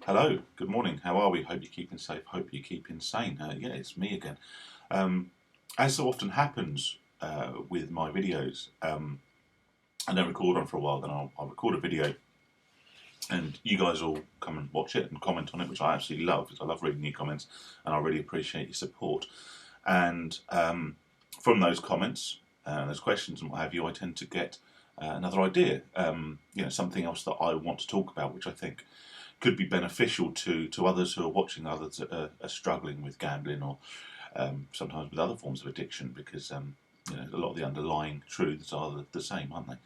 Hello, good morning. How are we? Hope you're keeping safe. Hope you're keeping sane. Yeah, it's me again. Um, as so often happens with my videos, I don't record one for a while. Then I'll record a video, and you guys will come and watch it and comment on it, which I absolutely love. Because I love reading your comments, and I really appreciate your support. And from those comments, those questions, and what have you, I tend to get another idea. Something else that I want to talk about, which I think could be beneficial to others who are watching, others that are struggling with gambling or sometimes with other forms of addiction, because a lot of the underlying truths are the same, aren't they?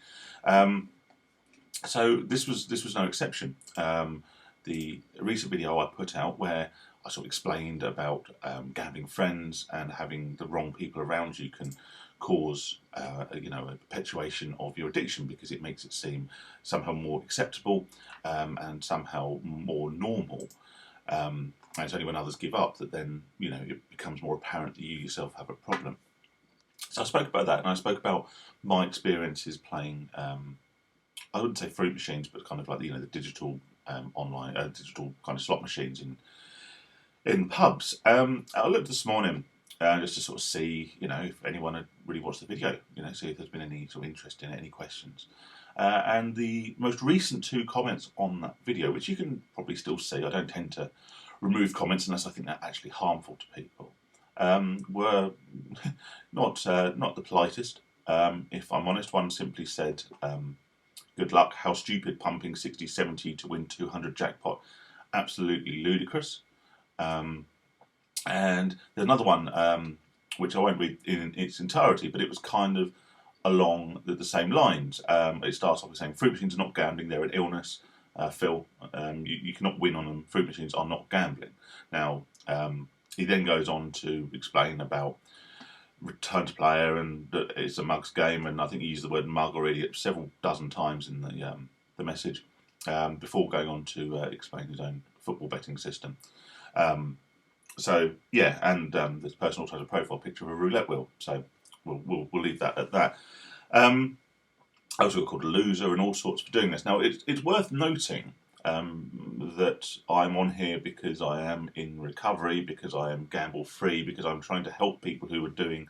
So this was no exception. The recent video I put out where I sort of explained about gambling friends and having the wrong people around you can cause a perpetuation of your addiction, because it makes it seem somehow more acceptable and somehow more normal. And it's only when others give up that then it becomes more apparent that you yourself have a problem. So I spoke about that, and I spoke about my experiences playing. I wouldn't say fruit machines, but kind of like the digital online, digital kind of slot machines in pubs. I looked this morning just to sort of see, if anyone had really watched the video, see if there's been any sort of interest in it, any questions. And the most recent two comments on that video, which you can probably still see, I don't tend to remove comments unless I think they're actually harmful to people, were not the politest. If I'm honest, one simply said, "Good luck, how stupid, pumping 60-70 to win 200 jackpot. Absolutely ludicrous." And there's another one, which I won't read in its entirety, but it was kind of along the same lines. It starts off with saying, "Fruit machines are not gambling, they're an illness. Phil, you cannot win on them. Fruit machines are not gambling." Now, he then goes on to explain about return to player and that it's a mugs game, and I think he used the word mug already several dozen times in the message, before going on to explain his own football betting system. So yeah, and this person also has a profile picture of a roulette wheel. So we'll leave that at that. I also got called a loser and all sorts for doing this. Now it's worth noting that I'm on here because I am in recovery, because I am gamble free, because I'm trying to help people who are doing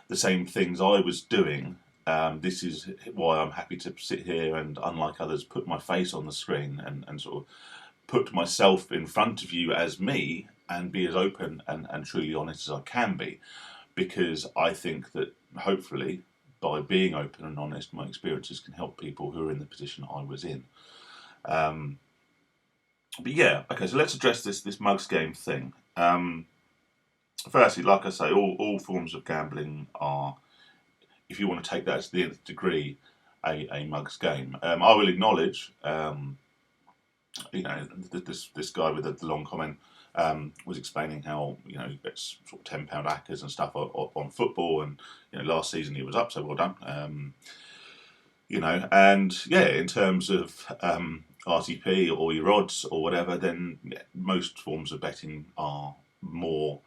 the same things I was doing. This is why I'm happy to sit here and, unlike others, put my face on the screen and sort of put myself in front of you as me and be as open and truly honest as I can be, because I think that hopefully by being open and honest, my experiences can help people who are in the position I was in. But yeah, okay, so let's address this mugs game thing. Firstly, like I say, all forms of gambling are, if you want to take that to the nth degree, a mugs game. I will acknowledge, this guy with the long comment was explaining how he gets sort of £10 accas and stuff on football, and last season he was up, so well done. And yeah, in terms of RTP or your odds or whatever, then most forms of betting are more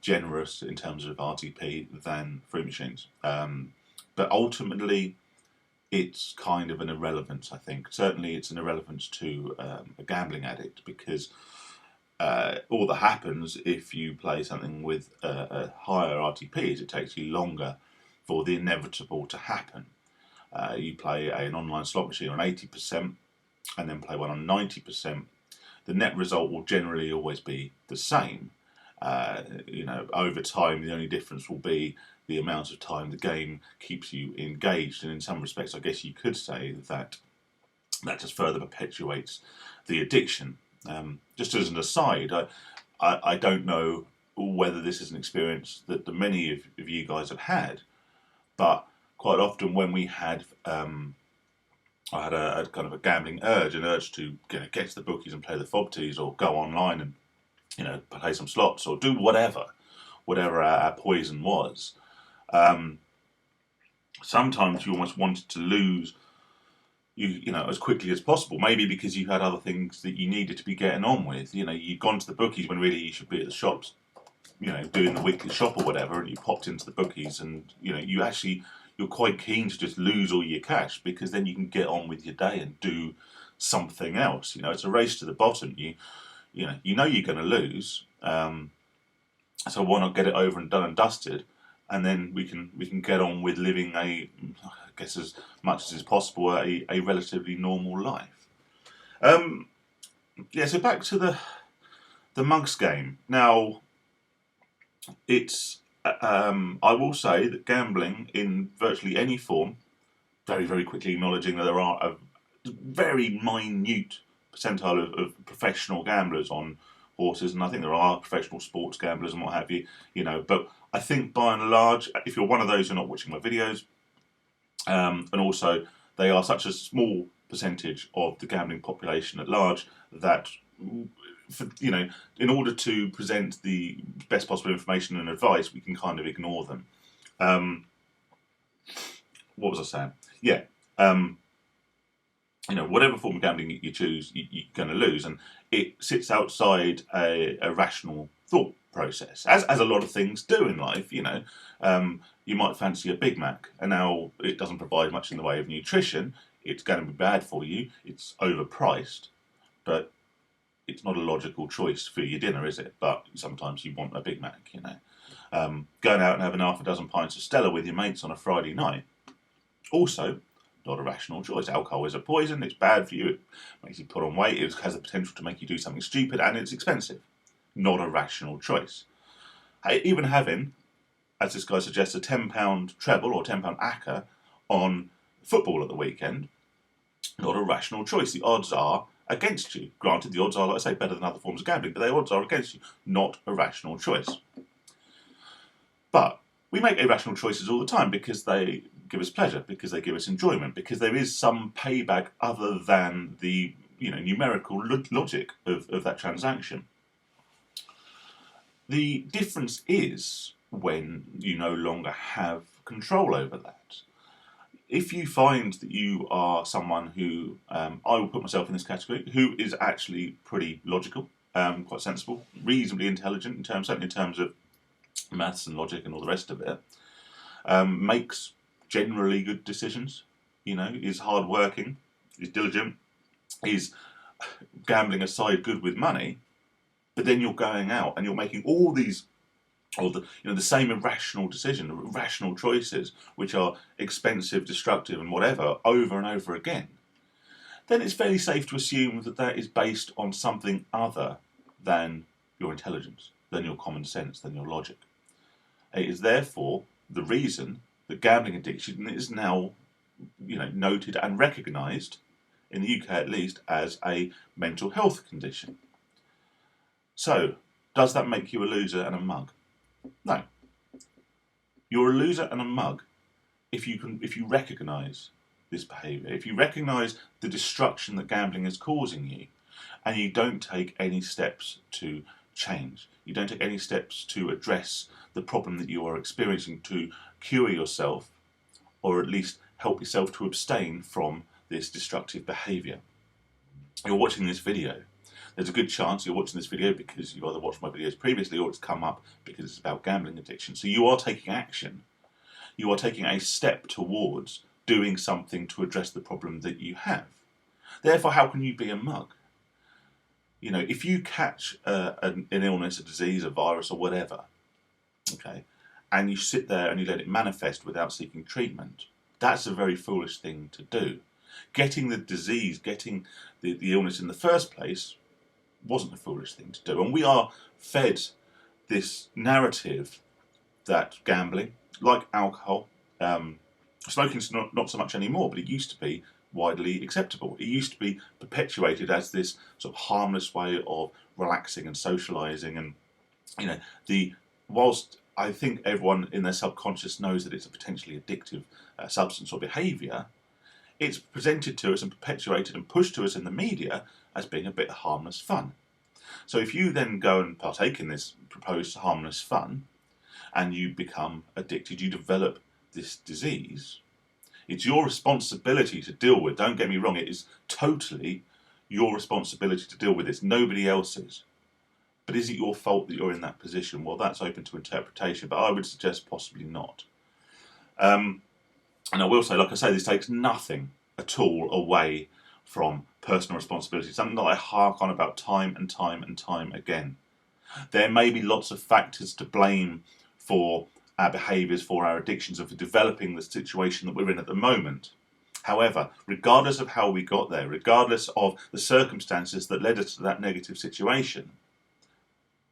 generous in terms of RTP than fruit machines. But ultimately, it's kind of an irrelevance, I think. Certainly, it's an irrelevance to a gambling addict, because all that happens if you play something with a higher RTP is it takes you longer for the inevitable to happen. You play an online slot machine on 80% and then play one on 90%. The net result will generally always be the same. Over time, the only difference will be the amount of time the game keeps you engaged, and in some respects, I guess you could say that just further perpetuates the addiction. Just as an aside, I don't know whether this is an experience that the many of you guys have had, but quite often when we had, I had a kind of a gambling urge, an urge to get to the bookies and play the FOBTs, or go online and play some slots, or do whatever our poison was. Sometimes you almost wanted to lose as quickly as possible, maybe because you had other things that you needed to be getting on with. You'd gone to the bookies when really you should be at the shops, doing the weekly shop or whatever, and you popped into the bookies, and you're quite keen to just lose all your cash, because then you can get on with your day and do something else. You know, it's a race to the bottom. You know you're going to lose. So why not get it over and done and dusted, and then we can get on with living I guess as much as is possible, a relatively normal life. Yeah. So back to the mugs game. Now, it's I will say that gambling in virtually any form, very very quickly acknowledging that there are a very minute percentile of professional gamblers on horses, and I think there are professional sports gamblers and what have you, you know. But I think by and large, if you're one of those who are not watching my videos, and also they are such a small percentage of the gambling population at large that, you know, in order to present the best possible information and advice, we can kind of ignore them. What was I saying? Yeah. You know, whatever form of gambling you choose, you're going to lose, and it sits outside a rational thought process, as a lot of things do in life. You know, you might fancy a Big Mac, and now it doesn't provide much in the way of nutrition. It's going to be bad for you. It's overpriced, but it's not a logical choice for your dinner, is it? But sometimes you want a Big Mac. You know, going out and having half a dozen pints of Stella with your mates on a Friday night, also not a rational choice. Alcohol is a poison, it's bad for you, it makes you put on weight, it has the potential to make you do something stupid, and it's expensive. Not a rational choice. Even having, as this guy suggests, a £10 treble or £10 acca on football at the weekend, not a rational choice. The odds are against you. Granted, the odds are, like I say, better than other forms of gambling, but the odds are against you. Not a rational choice. But we make irrational choices all the time because they give us pleasure, because they give us enjoyment, because there is some payback other than the, you know, numerical logic of that transaction. The difference is when you no longer have control over that. If you find that you are someone who, I will put myself in this category, who is actually pretty logical, quite sensible, reasonably intelligent certainly in terms of maths and logic and all the rest of it, makes generally good decisions, you know, is hardworking, is diligent, is, gambling aside, good with money, but then you're going out and you're making all these, or the, you know, the same irrational decision, rational choices, which are expensive, destructive, and whatever, over and over again, then it's fairly safe to assume that that is based on something other than your intelligence, than your common sense, than your logic. It is therefore the reason that gambling addiction is now, you know, noted and recognised, in the UK at least, as a mental health condition. So, does that make you a loser and a mug? No. You're a loser and a mug if you recognise this behaviour, if you recognise the destruction that gambling is causing you, and you don't take any steps to change. You don't take any steps to address the problem that you are experiencing, to cure yourself, or at least help yourself to abstain from this destructive behaviour. You're watching this video. There's a good chance you're watching this video because you've either watched my videos previously or it's come up because it's about gambling addiction. So you are taking action. You are taking a step towards doing something to address the problem that you have. Therefore, how can you be a mug? You know, if you catch an illness, a disease, a virus, or whatever, okay, and you sit there and you let it manifest without seeking treatment, that's a very foolish thing to do. Getting the disease, getting the illness in the first place wasn't a foolish thing to do. And we are fed this narrative that gambling, like alcohol, smoking's not so much anymore, but it used to be widely acceptable. It used to be perpetuated as this sort of harmless way of relaxing and socialising, and, you know, whilst I think everyone in their subconscious knows that it's a potentially addictive substance or behaviour, it's presented to us and perpetuated and pushed to us in the media as being a bit of harmless fun. So if you then go and partake in this proposed harmless fun, and you become addicted, you develop this disease, it's your responsibility to deal with. Don't get me wrong, it is totally your responsibility to deal with this, nobody else's. But is it your fault that you're in that position? Well, that's open to interpretation, but I would suggest possibly not. And I will say, like I say, this takes nothing at all away from personal responsibility, something that I hark on about time and time and time again. There may be lots of factors to blame for our behaviours, for our addictions, and for developing the situation that we're in at the moment. However, regardless of how we got there, regardless of the circumstances that led us to that negative situation,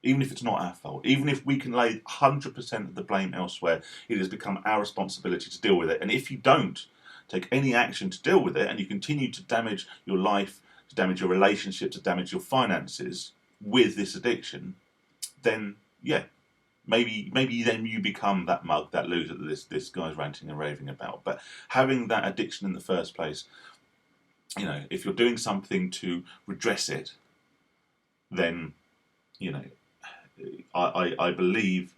even if it's not our fault, even if we can lay 100% of the blame elsewhere, it has become our responsibility to deal with it. And if you don't take any action to deal with it, and you continue to damage your life, to damage your relationship, to damage your finances with this addiction, then yeah, maybe then you become that mug, that loser that this guy's ranting and raving about. But having that addiction in the first place, you know, if you're doing something to redress it, then, you know, I believe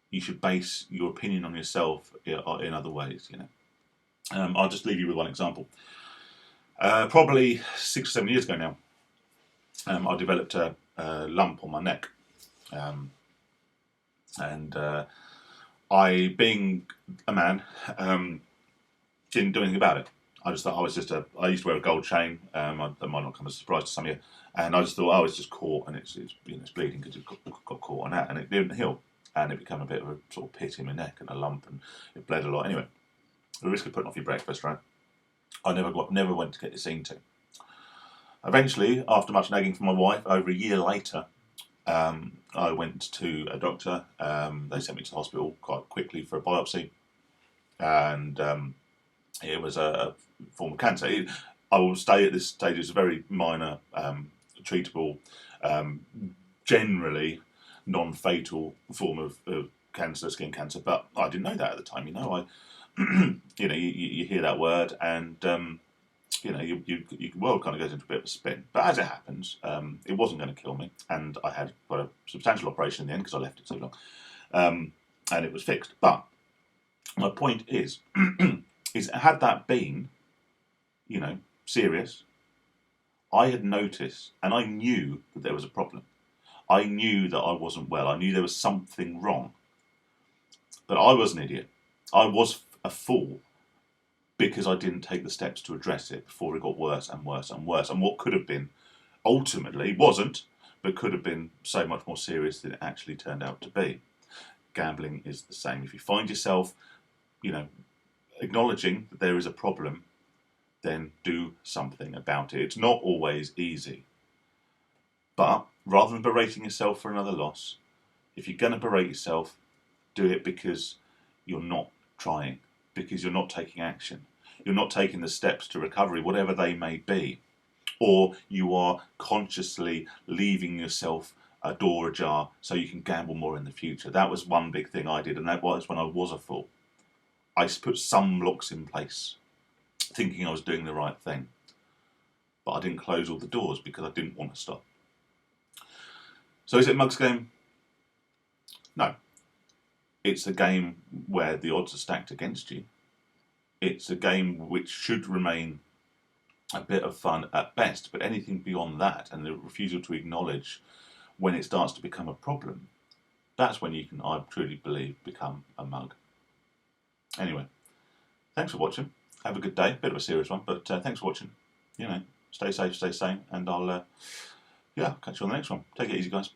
you should base your opinion on yourself in other ways. You know, I'll just leave you with one example. Probably 6 or 7 years ago now, I developed a lump on my neck, and I, being a man, didn't do anything about it. I just thought I used to wear a gold chain. That might not come as a surprise to some of you. And I just thought, oh, it's just caught, and it's bleeding because it got caught on that, and it didn't heal, and it became a bit of a sort of pit in my neck and a lump, and it bled a lot. Anyway, the risk of putting off your breakfast, right? I never went to get it seen to. Eventually, after much nagging from my wife, over a year later, I went to a doctor. They sent me to the hospital quite quickly for a biopsy, and it was a form of cancer. I will stay at this stage. It's a very minor, treatable, generally non-fatal form of cancer, skin cancer. But I didn't know that at the time. You know, you hear that word, and your world kind of goes into a bit of a spin. But as it happens, it wasn't going to kill me, and I had quite a substantial operation in the end because I left it so long, and it was fixed. But my point is, had that been, serious, I had noticed, and I knew that there was a problem. I knew that I wasn't well. I knew there was something wrong. But I was an idiot. I was a fool because I didn't take the steps to address it before it got worse and worse and worse. And what could have been, ultimately, wasn't, but could have been so much more serious than it actually turned out to be. Gambling is the same. If you find yourself, acknowledging that there is a problem, then do something about it. It's not always easy. But rather than berating yourself for another loss, if you're going to berate yourself, do it because you're not trying, because you're not taking action. You're not taking the steps to recovery, whatever they may be. Or you are consciously leaving yourself a door ajar so you can gamble more in the future. That was one big thing I did, and that was when I was a fool. I put some locks in place, thinking I was doing the right thing. But I didn't close all the doors because I didn't want to stop. So is it a mugs game? No. It's a game where the odds are stacked against you. It's a game which should remain a bit of fun at best, but anything beyond that and the refusal to acknowledge when it starts to become a problem, that's when you can, I truly believe, become a mug. Anyway, thanks for watching. Have a good day. Bit of a serious one, but thanks for watching. Stay safe, stay sane, and I'll catch you on the next one. Take it easy, guys.